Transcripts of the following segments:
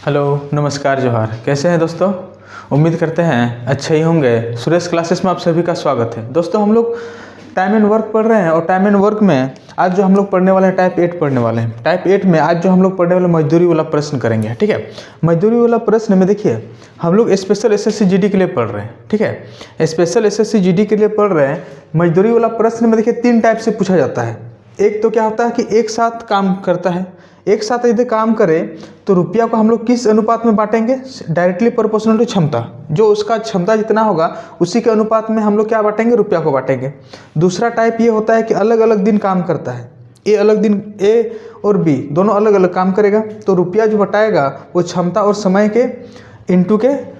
Hello, नमस्कार, जोहार। कैसे हैं दोस्तों? उम्मीद करते हैं अच्छे ही होंगे। सुरेश क्लासेस में आप सभी का स्वागत है। दोस्तों, हम लोग टाइम एंड वर्क पढ़ रहे हैं और टाइम एंड वर्क में आज जो हम लोग पढ़ने वाले हैं टाइप 8 पढ़ने वाले हैं। टाइप 8 में आज जो हम लोग पढ़ने वाले मजदूरी वाला प्रश्न करेंगे। ठीक है, मजदूरी वाला प्रश्न में देखिए हम लोग स्पेशल एसएससी जीडी के लिए पढ़ रहे हैं। ठीक है, स्पेशल एसएससी जीडी के लिए पढ़ रहे हैं। मजदूरी वाला प्रश्न में देखिए 3 टाइप से पूछा जाता है। एक तो क्या होता है कि एक साथ काम करता है, एक साथ यदि काम करें तो रुपया को हम लोग किस अनुपात में बांटेंगे? डायरेक्टली प्रोपोर्शनल टू क्षमता। जो उसका क्षमता जितना होगा उसी के अनुपात में हम लोग क्या बांटेंगे? रुपया को बांटेंगे। दूसरा टाइप ये होता है कि अलग अलग दिन काम करता है। ए अलग दिन, ए और बी दोनों अलग अलग काम करेगा तो रुपया जो बटाएगा वो क्षमता और समय के इनटू के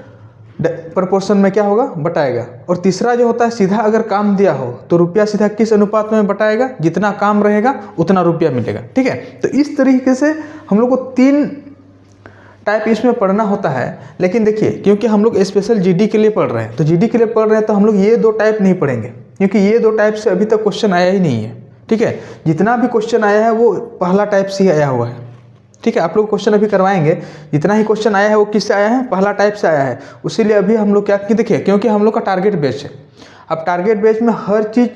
प्रोपोर्शन में क्या होगा? बटाएगा। और तीसरा जो होता है सीधा अगर काम दिया हो तो रुपया सीधा किस अनुपात में बटाएगा? जितना काम रहेगा उतना रुपया मिलेगा। ठीक है, तो इस तरीके से हम लोग को 3 टाइप इसमें पढ़ना होता है। लेकिन देखिए, क्योंकि हम लोग स्पेशल जीडी के लिए पढ़ रहे हैं तो जीडी के लिए पढ़ रहे हैं तो हम लोग ये 2 टाइप नहीं पढ़ेंगे, क्योंकि ये 2 टाइप से अभी तक क्वेश्चन आया ही नहीं है। ठीक है, जितना भी क्वेश्चन आया है वो पहला टाइप से ही आया हुआ है। ठीक है, आप लोग क्वेश्चन अभी करवाएंगे, जितना ही क्वेश्चन आया है वो किससे आया है? पहला टाइप से आया है। उसीलिए अभी हम लोग क्या कि देखिए, क्योंकि हम लोग का टारगेट बेच है। अब टारगेट बेच में हर चीज़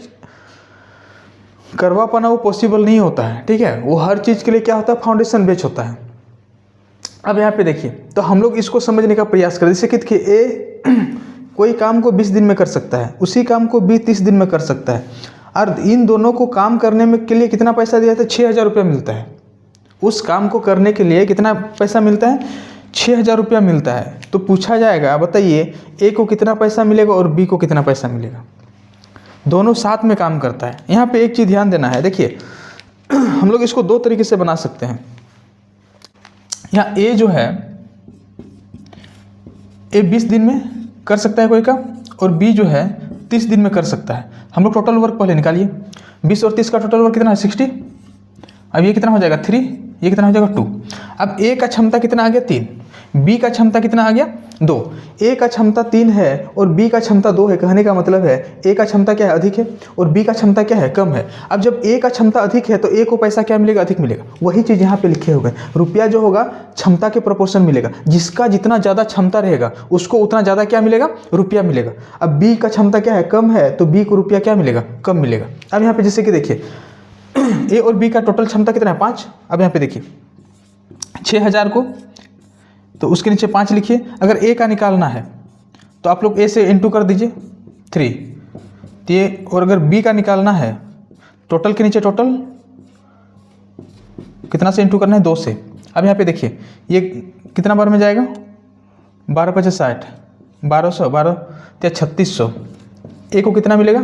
करवा पाना वो पॉसिबल नहीं होता है। ठीक है, वो हर चीज़ के लिए क्या होता है? फाउंडेशन बेच होता है। अब यहाँ पे देखिए, तो हम लोग इसको समझने का प्रयास करें। जैसे कि देखिए, ए कोई काम को 20 दिन में कर सकता है, उसी काम को बी 30 दिन में कर सकता है, और इन दोनों को काम करने में के लिए कितना पैसा दिया था? 6000 रुपया मिलता है। उस काम को करने के लिए कितना पैसा मिलता है? 6000 रुपया मिलता है। तो पूछा जाएगा, बताइए ए को कितना पैसा मिलेगा और बी को कितना पैसा मिलेगा? दोनों साथ में काम करता है। यहाँ पे एक चीज़ ध्यान देना है। देखिए, हम लोग इसको 2 तरीके से बना सकते हैं। यहाँ ए जो है, ए 20 दिन में कर सकता है कोई काम, और बी जो है 30 दिन में कर सकता है। हम लोग टोटल वर्क पहले निकालिए। 20 और 30 का टोटल वर्क कितना है? 60। अब ये कितना हो जाएगा? 3। ये कितना हो जाएगा? 2। अब ए का क्षमता कितना आ गया? 3। बी का क्षमता कितना आ गया? 2। ए का क्षमता 3 है और बी का क्षमता 2 है। कहने का मतलब है ए का क्षमता क्या है? अधिक है, और बी का क्षमता क्या है? कम है। अब जब ए का क्षमता अधिक है तो ए को पैसा क्या मिलेगा? अधिक मिलेगा। वही चीज़ यहाँ पे लिखे हुए हैं। रुपया जो होगा क्षमता के प्रोपोर्शन मिलेगा। जिसका जितना ज़्यादा क्षमता रहेगा उसको उतना ज़्यादा क्या मिलेगा? रुपया मिलेगा। अब बी का क्षमता क्या है? कम है, तो बी को रुपया क्या मिलेगा? कम मिलेगा। अब यहाँ पे जैसे कि देखिए, ए और बी का टोटल क्षमता कितना है? 5। अब यहाँ पे देखिए 6000 को तो उसके नीचे 5 लिखिए। अगर ए का निकालना है तो आप लोग ए से इंटू कर दीजिए 3 ये, और अगर बी का निकालना है टोटल के नीचे टोटल कितना से इंटू करना है? 2 से। अब यहाँ पे देखिए ये कितना बार में जाएगा? 12 × 5 = 60, 1200, 12 × 3600। ए को कितना मिलेगा?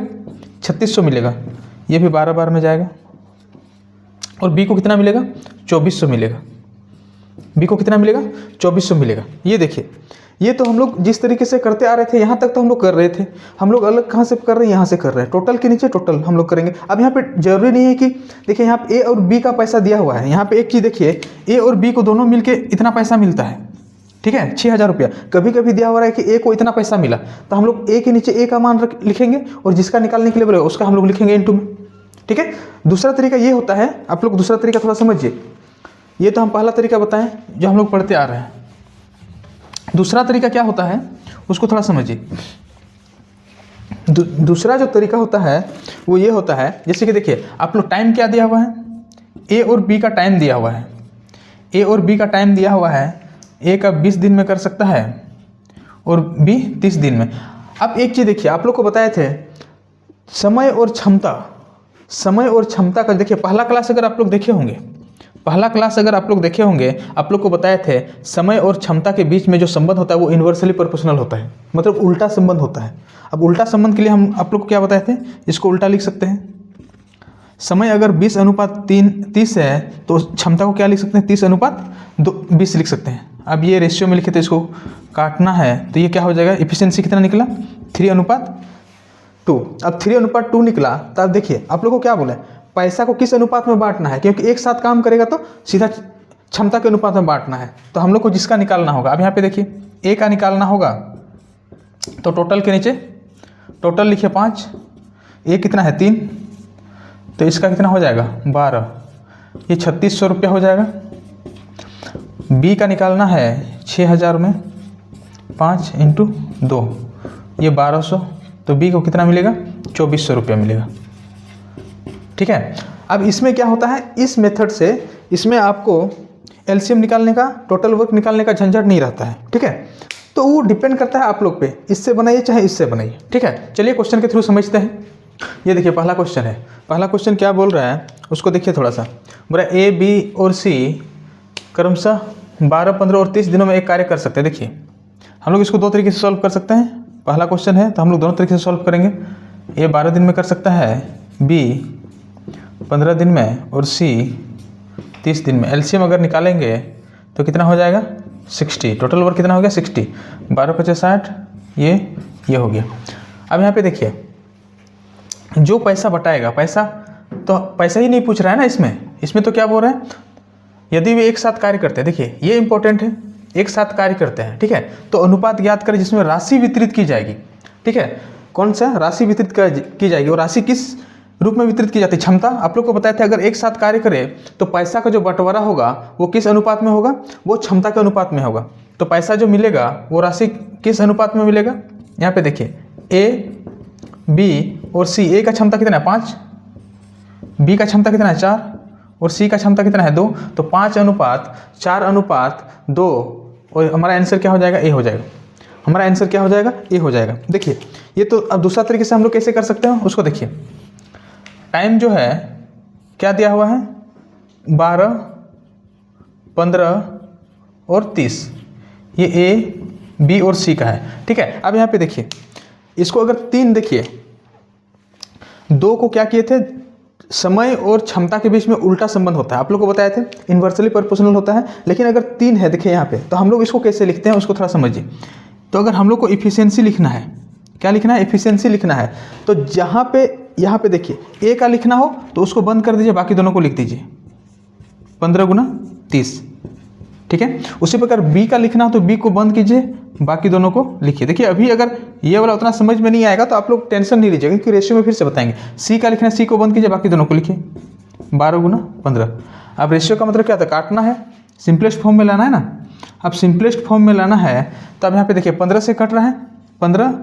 3600 मिलेगा। ये भी 12 बार में जाएगा। और बी को कितना मिलेगा? 2400 मिलेगा। बी को कितना मिलेगा? 2400 मिलेगा। ये देखिए, ये तो हम लोग जिस तरीके से करते आ रहे थे यहाँ तक तो हम लोग कर रहे थे। हम लोग अलग कहाँ से कर रहे हैं? यहाँ से कर रहे हैं। टोटल के नीचे टोटल हम लोग करेंगे। अब यहाँ पे जरूरी नहीं है कि देखिए यहाँ पे ए और बी का पैसा दिया हुआ है। यहाँ पे एक चीज़ देखिए, ए और बी को दोनों मिलके इतना पैसा मिलता है। ठीक है, 6000 रुपया। कभी कभी दिया हुआ है कि ए को इतना पैसा मिला तो हम लोग ए के नीचे ए का मान लिखेंगे और जिसका निकालने के लिए बोलेगा उसका हम लोग लिखेंगे इंटू में। ठीक है, दूसरा तरीका ये होता है, आप लोग दूसरा तरीका थोड़ा समझिए। ये तो हम पहला तरीका बताएं जो हम लोग पढ़ते आ रहे हैं। दूसरा तरीका क्या होता है उसको थोड़ा समझिए। दूसरा जो तरीका होता है वो ये होता है, जैसे कि देखिए आप लोग टाइम क्या दिया हुआ है? ए और बी का टाइम दिया हुआ है। ए और बी का टाइम दिया हुआ है। ए का 20 दिन में कर सकता है और बी 30 दिन में। अब एक चीज़ देखिए, आप लोग को बताए थे समय और क्षमता। समय और क्षमता का देखिए पहला क्लास अगर आप लोग देखे होंगे, आप लोग को बताए थे समय और क्षमता के बीच में जो संबंध होता है वो इन्वर्सली प्रोपोर्शनल होता है, मतलब उल्टा संबंध होता है। अब उल्टा संबंध के लिए हम आप लोग को क्या बताए थे? इसको उल्टा लिख सकते हैं। समय अगर 20:30 है तो क्षमता को क्या लिख सकते हैं? 30:20 लिख सकते हैं। अब ये रेशियो में लिखे थे, इसको काटना है तो ये क्या हो जाएगा? इफिशियंसी कितना निकला? 3:2। अब 3:2 निकला तब देखिए आप लोग को क्या बोले? पैसा को किस अनुपात में बांटना है? क्योंकि एक साथ काम करेगा तो सीधा क्षमता के अनुपात में बांटना है। तो हम लोग को जिसका निकालना होगा, अब यहाँ पे देखिए ए का निकालना होगा तो टोटल के नीचे टोटल लिखिए 5, ए कितना है? 3, तो इसका कितना हो जाएगा? 12। ये 3600 रुपया हो जाएगा। बी का निकालना है 6000 में 5 × 2, ये 1200, तो बी को कितना मिलेगा? 2400 रुपया मिलेगा। ठीक है। अब इसमें क्या होता है, इस मेथड से इसमें आपको एलसीएम निकालने का, टोटल वर्क निकालने का झंझट नहीं रहता है। ठीक है, तो वो डिपेंड करता है आप लोग पे, इससे बनाइए चाहे इससे बनाइए। ठीक है, चलिए क्वेश्चन के थ्रू समझते हैं। ये देखिए पहला क्वेश्चन है। पहला क्वेश्चन क्या बोल रहा है उसको देखिए थोड़ा सा। बोला ए, बी और सी क्रमशः 12, 15 और 30 दिनों में एक कार्य कर सकते हैं। देखिए हम लोग इसको दो तरीके से सॉल्व कर सकते हैं। पहला क्वेश्चन है तो हम लोग दोनों तरीके से सॉल्व करेंगे। ए 12 दिन में कर सकता है, बी 15 दिन में और सी 30 दिन में। एलसीएम अगर निकालेंगे तो कितना हो जाएगा? 60। टोटल वर्क कितना हो गया? 60। 12 × 50 60, ये हो गया। अब यहाँ पे देखिए जो पैसा बटाएगा, पैसा तो पैसा ही नहीं पूछ रहा है ना इसमें तो क्या बोल रहा है, यदि वे एक साथ कार्य करते हैं। देखिए ये इंपॉर्टेंट है, एक साथ कार्य करते हैं। ठीक है, तो अनुपात ज्ञात करें जिसमें राशि वितरित की जाएगी। ठीक है, कौन सा राशि वितरित की जाएगी और राशि किस रूप में वितरित की जाती है? क्षमता। आप लोग को बताया था अगर एक साथ कार्य करे तो पैसा का जो बंटवारा होगा वो किस अनुपात में होगा? वो क्षमता के अनुपात में होगा। तो पैसा जो मिलेगा वो राशि किस अनुपात में मिलेगा? यहाँ पे देखिए ए, बी और सी। ए का क्षमता कितना है? 5, बी का क्षमता कितना है? 4 और सी का क्षमता कितना है? 2। तो 5:4:2 और हमारा आंसर क्या हो जाएगा? ए हो जाएगा। हमारा आंसर क्या हो जाएगा? ए हो जाएगा। देखिए ये तो अब दूसरा तरीके से हम लोग कैसे कर सकते हैं उसको देखिए। टाइम जो है क्या दिया हुआ है? 12, 15 और 30। ये ए, बी और सी का है। ठीक है, अब यहाँ पे देखिए इसको अगर 3 देखिए, 2 को क्या किए थे? समय और क्षमता के बीच में उल्टा संबंध होता है। आप लोग को बताए थे इन्वर्सली प्रोपोर्शनल होता है। लेकिन अगर 3 है देखिए यहाँ पे, तो हम लोग इसको कैसे लिखते हैं उसको थोड़ा समझिए। तो अगर हम लोग को इफिशियंसी लिखना है, क्या लिखना है? इफिशियंसी लिखना है। तो जहाँ पे यहाँ पे देखिए ए का लिखना हो तो उसको बंद कर दीजिए, बाकी दोनों को लिख दीजिए 15 × 30। ठीक है, उसी प्रकार बी का लिखना हो तो बी को बंद कीजिए, बाकी दोनों को लिखिए। देखिए अभी अगर ये वाला उतना समझ में नहीं आएगा तो आप लोग टेंशन नहीं लीजिएगा क्योंकि रेशियो में फिर से बताएंगे। सी का लिखना है, सी को बंद कीजिए, बाकी दोनों को लिखिए 12 × 15। अब रेशियो का मतलब क्या था? काटना है, सिंपलेस्ट फॉर्म में लाना है ना। अब सिंपलेस्ट फॉर्म में लाना है तो अब यहाँ पे देखिए 15 से कट रहा है, 15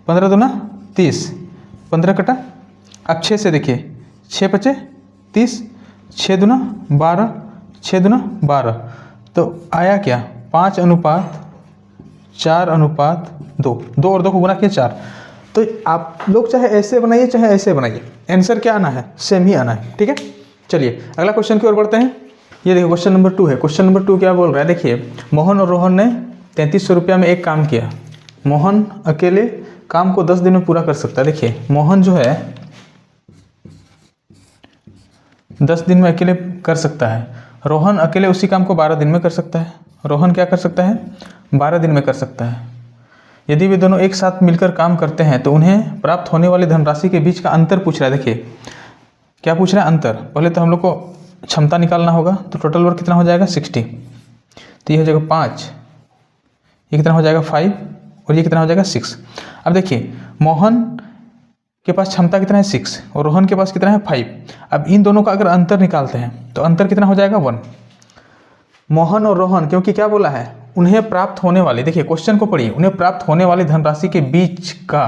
2 30, 15 कटा। अब 6 से देखिए 6 × 5 30, 6 2 12, 6 2 12। तो आया क्या? 5:4:2। 2 और 2 को गुना किया 4। तो आप लोग चाहे ऐसे बनाइए चाहे ऐसे बनाइए, आंसर क्या आना है? सेम ही आना है। ठीक है, चलिए अगला क्वेश्चन की ओर बढ़ते हैं। ये देखिए क्वेश्चन नंबर 2 है। क्वेश्चन नंबर 2 क्या बोल रहा है? देखिए मोहन और रोहन ने 3300 रुपया में एक काम किया। मोहन अकेले काम को 10 दिन में पूरा कर सकता है। देखिए मोहन जो है 10 दिन में अकेले कर सकता है, रोहन अकेले उसी काम को 12 दिन में कर सकता है। रोहन क्या कर सकता है? 12 दिन में कर सकता है। यदि वे दोनों एक साथ मिलकर काम करते हैं तो उन्हें प्राप्त होने वाली धनराशि के बीच का अंतर पूछ रहा है। देखिए क्या पूछ रहा है? अंतर। पहले तो हम लोग को क्षमता निकालना होगा, तो टोटल वर्क कितना हो जाएगा? 60। तो ये हो जाएगा 5, ये कितना हो जाएगा? 5 और ये कितना हो जाएगा? 6। अब देखिए मोहन के पास क्षमता कितना है? 6 और रोहन के पास कितना है? 5। अब इन दोनों का अगर अंतर निकालते हैं तो अंतर कितना हो जाएगा? 1। मोहन और रोहन, क्योंकि क्या बोला है? उन्हें प्राप्त होने वाली, देखिए क्वेश्चन को पढ़िए, उन्हें प्राप्त होने वाली धनराशि के बीच का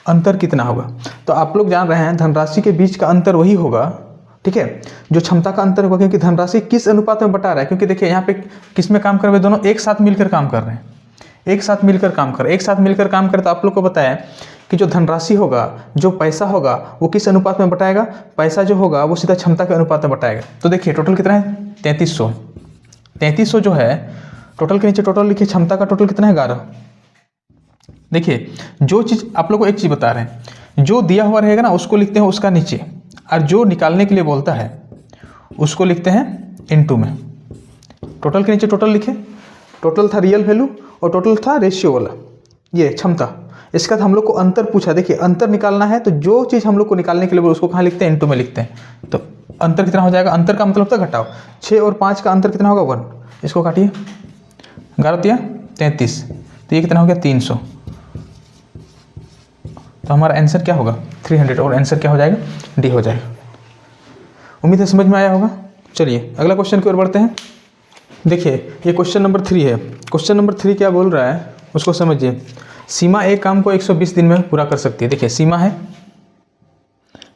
अंतर कितना होगा? तो आप लोग जान रहे हैं धनराशि के बीच का अंतर वही होगा, ठीक है, जो क्षमता का अंतर होगा, क्योंकि धनराशि किस अनुपात में बटा रहा है। क्योंकि देखिए यहाँ पे किस में काम कर रहे हैं? दोनों एक साथ मिलकर काम कर रहे हैं, एक साथ मिलकर काम कर रहे हैं, एक साथ मिलकर काम कर। तो आप लोग को बताया कि जो धनराशि होगा, जो पैसा होगा, वो किस अनुपात में बटाएगा? पैसा जो होगा वो सीधा क्षमता के अनुपात में बटाएगा। तो देखिए टोटल कितना है? 3300। 3300 जो है टोटल के नीचे टोटल लिखिए, क्षमता का टोटल कितना है? 11। देखिए जो चीज़ आप लोग को एक चीज़ बता रहे हैं, जो दिया हुआ रहेगा ना उसको लिखते हैं उसका नीचे, और जो निकालने के लिए बोलता है उसको लिखते हैं इनटू में। टोटल के नीचे टोटल लिखे, टोटल था रियल वैल्यू और टोटल था रेशियो वाला, ये क्षमता। इसका हम लोग को अंतर पूछा। देखिए अंतर निकालना है तो जो चीज़ हम लोग को निकालने के लिए बोले उसको कहाँ लिखते हैं? इनटू में लिखते हैं। तो अंतर कितना हो जाएगा? अंतर का मतलब था घटाओ। 6 और 5 का अंतर कितना होगा? 1। इसको काटिए, 11 दिया 33, तो ये कितना हो गया? 300। तो हमारा आंसर क्या होगा? 300। और आंसर क्या हो जाएगा? डी हो जाएगा। उम्मीद है समझ में आया होगा। चलिए अगला क्वेश्चन की ओर बढ़ते हैं। देखिए ये क्वेश्चन नंबर 3 है। क्वेश्चन नंबर 3 क्या बोल रहा है उसको समझिए। सीमा एक काम को 120 दिन में पूरा कर सकती है। देखिए सीमा है,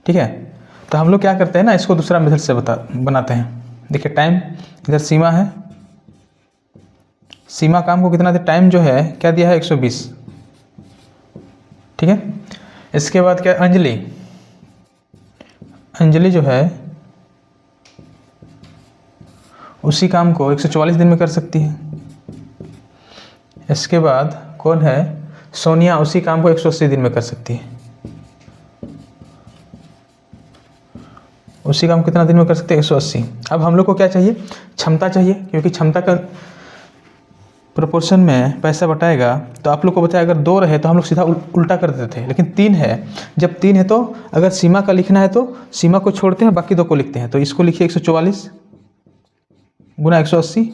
ठीक है। तो हम लोग क्या करते हैं ना, इसको दूसरा मेथड से बनाते हैं। देखिए टाइम, इधर सीमा है, सीमा काम को कितना दे, टाइम जो है क्या दिया है 120, ठीक है। इसके बाद क्या, अंजलि, अंजलि जो है उसी काम को 144 दिन में कर सकती है। इसके बाद कौन है, सोनिया, उसी काम को 180 दिन में कर सकती है। उसी काम कितना दिन में कर सकते हैं, 180। अब हम लोग को क्या चाहिए, क्षमता चाहिए, क्योंकि क्षमता का प्रोपोर्शन में पैसा बटाएगा। तो आप लोग को बताया अगर 2 रहे तो हम लोग सीधा उल्टा कर देते थे, लेकिन 3 है। जब 3 है तो अगर सीमा का लिखना है तो सीमा को छोड़ते हैं, बाकी 2 को लिखते हैं। तो इसको लिखिए 144 गुना 180।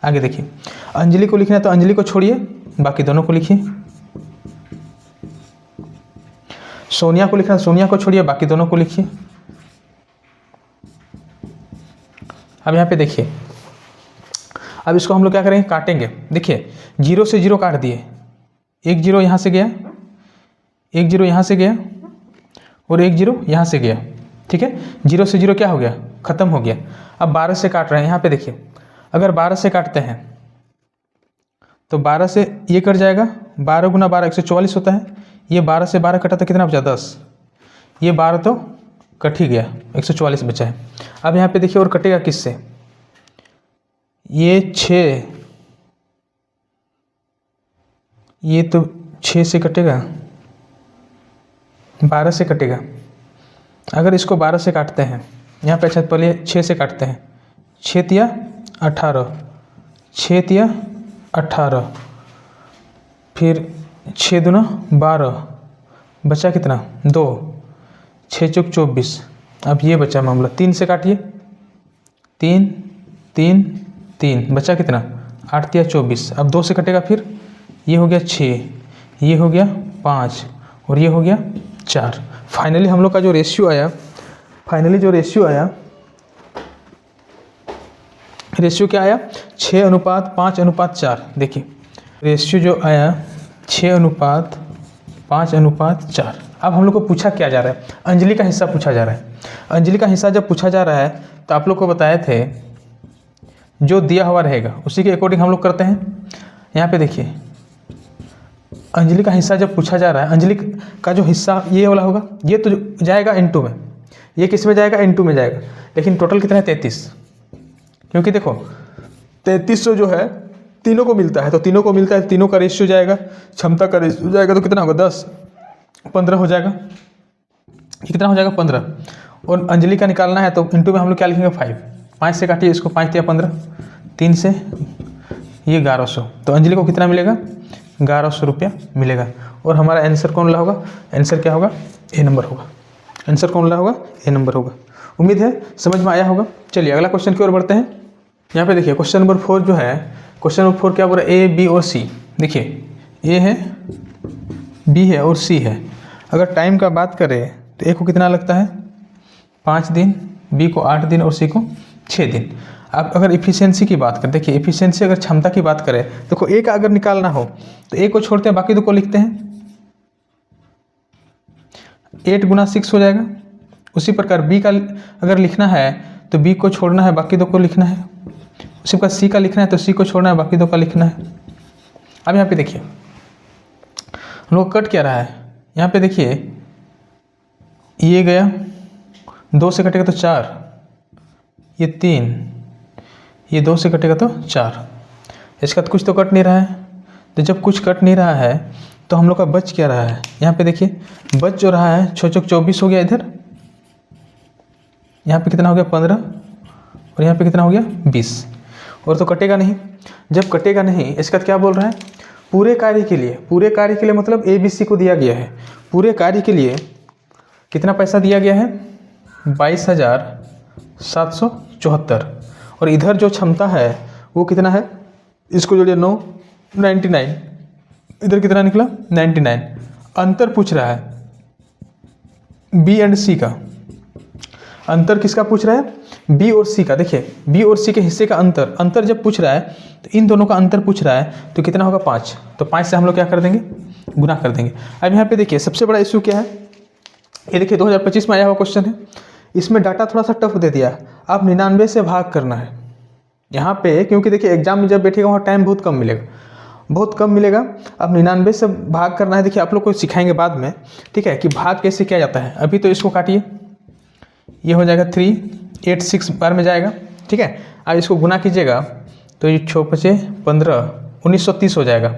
आगे देखिए, अंजलि को लिखना है तो अंजलि को छोड़िए, बाकी दोनों को लिखिए। सोनिया को लिखना है, सोनिया को छोड़िए, बाकी दोनों को लिखिए। अब यहाँ पे देखिए, अब इसको हम लोग क्या करेंगे, काटेंगे। देखिए 0 से 0 काट दिए, 1 0 यहाँ से गया, 1 0 यहाँ से गया और 1 0 यहाँ से गया, ठीक है। 0 से 0 क्या हो गया, खत्म हो गया। अब 12 से काट रहे हैं। यहाँ पे देखिए, अगर 12 से काटते हैं तो 12 से ये कट जाएगा, 12 गुना 12 144 होता है। ये 12 से 12 कटा तो कितना बचा, 10। ये 12 तो कट ही गया, 144 बचा है। अब यहाँ पे देखिए और कटेगा किससे, ये 6, ये तो 6 से कटेगा, 12 से कटेगा। अगर इसको 12 से काटते हैं, यहाँ पे अच्छा पहले 6 से काटते हैं, 6 तिया 18, 6 तिया 18, फिर 6 दूना 12, बचा कितना 2, 6 चौक 24। अब ये बचा मामला, 3 से काटिए, 3 3 3, बचा कितना 8 तिया 24। अब 2 से कटेगा, फिर ये हो गया 6, ये हो गया 5 और ये हो गया 4। फाइनली हम लोग का जो रेशियो आया, रेशियो क्या आया, 6:5:4। देखिए रेशियो जो आया 6:5:4। अब हम लोग को पूछा क्या जा रहा है, अंजलि का हिस्सा पूछा जा रहा है। अंजलि का हिस्सा जब पूछा जा रहा है तो आप लोग को बताए थे जो दिया हुआ रहेगा उसी के अकॉर्डिंग हम लोग करते हैं। यहाँ पे देखिए अंजलि का हिस्सा जब पूछा जा रहा है, अंजलि का जो हिस्सा ये वाला होगा, ये तो जाएगा इनटू में, ये किस में जाएगा, इनटू में जाएगा। लेकिन टोटल कितना है 33, क्योंकि देखो 3300 जो है तीनों को मिलता है, तो तीनों को मिलता है, तीनों का रेशियो जाएगा, क्षमता का रेशियो जाएगा, तो कितना होगा 10, 15 हो जाएगा। ये कितना हो जाएगा 15। और अंजलि का निकालना है तो इनटू में हम लोग क्या लिखेंगे 5, 5 से काटिए इसको, 5 या 15, 3 से ये 1100। तो अंजलि को कितना मिलेगा, 1100 रुपया मिलेगा। और हमारा आंसर कौन ला होगा, आंसर क्या होगा, ए नंबर होगा। आंसर कौन ला होगा, ए नंबर होगा। उम्मीद है समझ में आया होगा। चलिए अगला क्वेश्चन की ओर बढ़ते हैं। यहाँ पे देखिए क्वेश्चन नंबर 4 जो है, क्वेश्चन नंबर 4 क्या बोल रहा है, ए बी और सी। देखिए ए है, बी है और सी है। अगर टाइम का बात करें तो ए को कितना लगता है 5 दिन, बी को 8 दिन और सी को 6 दिन। अब अगर इफ़िशियंसी की बात करें, देखिए इफ़िशियंसी अगर क्षमता की बात करें तो ए का अगर निकालना हो तो ए को छोड़ते हैं, बाकी 2 को लिखते हैं। 8 गुना 6 हो जाएगा। उसी प्रकार बी का अगर लिखना है तो बी को छोड़ना है, बाकी 2 को लिखना है। उसी प्रकार सी का लिखना है तो सी को छोड़ना है, बाकी 2 का लिखना है। अब यहाँ पे देखिए हम लोग कट क्या रहा है, यहाँ पे देखिए ये गया, 2 से कटेगा तो 4, ये 3, ये 2 से कटेगा तो 4। इसका तो कुछ तो कट नहीं रहा है। तो जब कुछ कट नहीं रहा है तो हम लोग का बच क्या रहा है, यहाँ पे देखिए बच जो रहा है 6 चौक 24 हो गया। इधर यहाँ पे कितना हो गया 15 और यहाँ पे कितना हो गया 20। और तो कटेगा नहीं। जब कटेगा नहीं, इसका क्या बोल रहा है, पूरे कार्य के लिए मतलब ए बी सी को दिया गया है। पूरे कार्य के लिए कितना पैसा दिया गया है 22,774। और इधर जो क्षमता है वो कितना है, इसको जोड़िए 99। इधर कितना निकला 99। अंतर पूछ रहा है बी एंड सी का। अंतर किसका पूछ रहा है, बी और सी का। देखिए बी और सी के हिस्से का अंतर जब पूछ रहा है तो इन दोनों का अंतर पूछ रहा है तो कितना होगा 5। तो 5 से हम लोग क्या कर देंगे, गुना कर देंगे। अब यहाँ पे देखिए सबसे बड़ा इशू क्या है, ये देखिए 2025 में आया हुआ क्वेश्चन है। इसमें डाटा थोड़ा सा टफ दे दिया, आप 99 से भाग करना है यहाँ पे, क्योंकि देखिए एग्जाम में जब बैठेगा वहाँ टाइम बहुत कम मिलेगा। अब 99 से भाग करना है। देखिए आप लोग को सिखाएंगे बाद में, ठीक है, कि भाग कैसे किया जाता है। अभी तो इसको काटिए, ये हो जाएगा 386 बार में जाएगा, ठीक है। अब इसको गुना कीजिएगा तो ये 6 5 15 1930 हो जाएगा।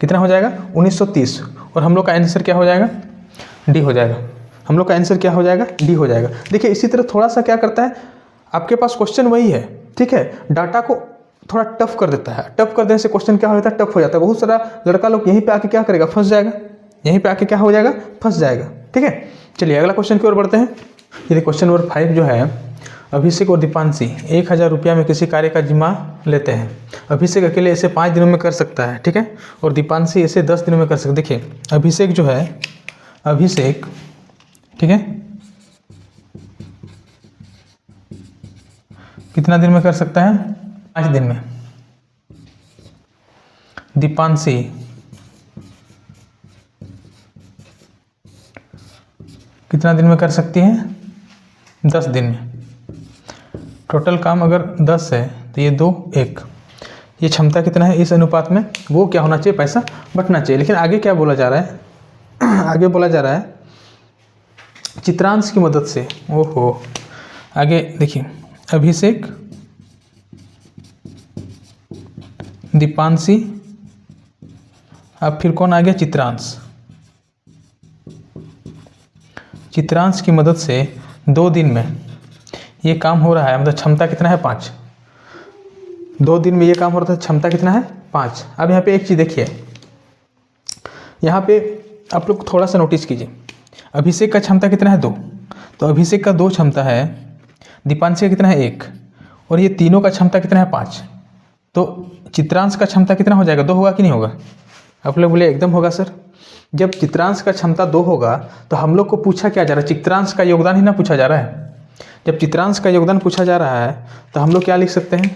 कितना हो जाएगा 1930। और हम लोग का आंसर क्या हो जाएगा, डी हो जाएगा। हम लोग का आंसर क्या हो जाएगा, डी हो जाएगा। देखिए इसी तरह थोड़ा सा क्या करता है, आपके पास क्वेश्चन वही है, ठीक है, डाटा को थोड़ा टफ कर देता है। टफ कर देने से क्वेश्चन क्या हो जाता है, टफ हो जाता है। बहुत सारा लड़का लोग यहीं पे आके क्या करेगा, फंस जाएगा। यहीं पे आके क्या हो जाएगा, फंस जाएगा, ठीक है। चलिए अगला क्वेश्चन की ओर बढ़ते हैं। ये क्वेश्चन नंबर 5 जो है, अभिषेक और दीपांशी 1000 रुपया में किसी कार्य का जिम्मा लेते हैं। अभिषेक अकेले इसे 5 दिनों में कर सकता है, ठीक है, और दीपांशी इसे 10 दिनों में कर सकता है। देखिए अभिषेक जो है, अभिषेक, ठीक है, कितना दिन में कर सकता है, 5 दिन में। दीपांशी कितना दिन में कर सकती है, 10 दिन में। टोटल काम अगर 10 है तो ये 2 1, ये क्षमता कितना है, इस अनुपात में वो क्या होना चाहिए, पैसा बटना चाहिए। लेकिन आगे क्या बोला जा रहा है, आगे बोला जा रहा है चित्रांश की मदद से। ओहो, आगे देखिए, अभिषेक, दीपांशी, अब फिर कौन आ गया, चित्रांश। चित्रांश की मदद से 2 दिन में ये काम हो रहा है, मतलब क्षमता कितना है, 5। 2 दिन में ये काम हो रहा था, क्षमता कितना है, 5। अब यहाँ पे एक चीज़ देखिए, यहाँ पे आप लोग थोड़ा सा नोटिस कीजिए। अभिषेक का क्षमता कितना है, 2, तो अभिषेक का 2 क्षमता है, दीपांशी का कितना है, 1, और ये तीनों का क्षमता कितना है, 5। तो चित्रांश का क्षमता कितना हो जाएगा, 2 होगा कि नहीं होगा। आप लोग बोले एकदम होगा सर। जब चित्रांश का क्षमता 2 होगा तो हम लोग को पूछा क्या जा रहा है, चित्रांश का योगदान ही ना पूछा जा रहा है। जब चित्रांश का योगदान पूछा जा रहा है तो हम लोग क्या लिख सकते हैं,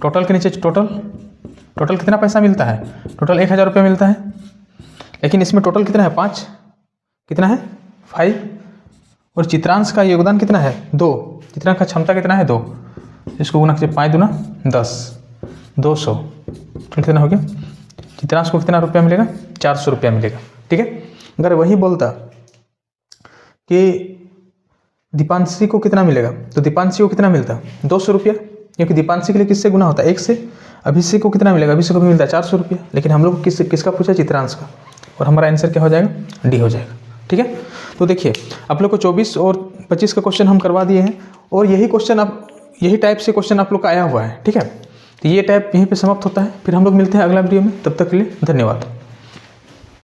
टोटल के नीचे टोटल कितना पैसा मिलता है, टोटल 1000 रुपये मिलता है। लेकिन इसमें टोटल कितना है, 5, कितना है, 5, और चित्रांश का योगदान कितना है, 2, चित्रांश का क्षमता कितना है, 2। इसको गुना कीजिए, 5 दूना 10, 200, कितना हो गया। चित्रांश को कितना रुपया मिलेगा, 400 रुपया मिलेगा, ठीक है। अगर वही बोलता कि दीपांशी को कितना मिलेगा, तो दीपांशी को कितना मिलता, 200 रुपया, क्योंकि दीपांशी के लिए किससे गुना होता है, 1 से। अभिषेक को कितना मिलेगा, अभिषेक को भी मिलता है 400 रुपया। लेकिन हम लोग किसका पूछा, चित्रांश का, और हमारा आंसर क्या हो जाएगा, डी हो जाएगा, ठीक है। तो देखिए आप लोग को 24 और 25 का क्वेश्चन हम करवा दिए हैं, और यही टाइप से क्वेश्चन आप लोग का आया हुआ है, ठीक है। तो ये टाइप यहीं पे समाप्त होता है। फिर हम लोग मिलते हैं अगला वीडियो में, तब तक के लिए धन्यवाद।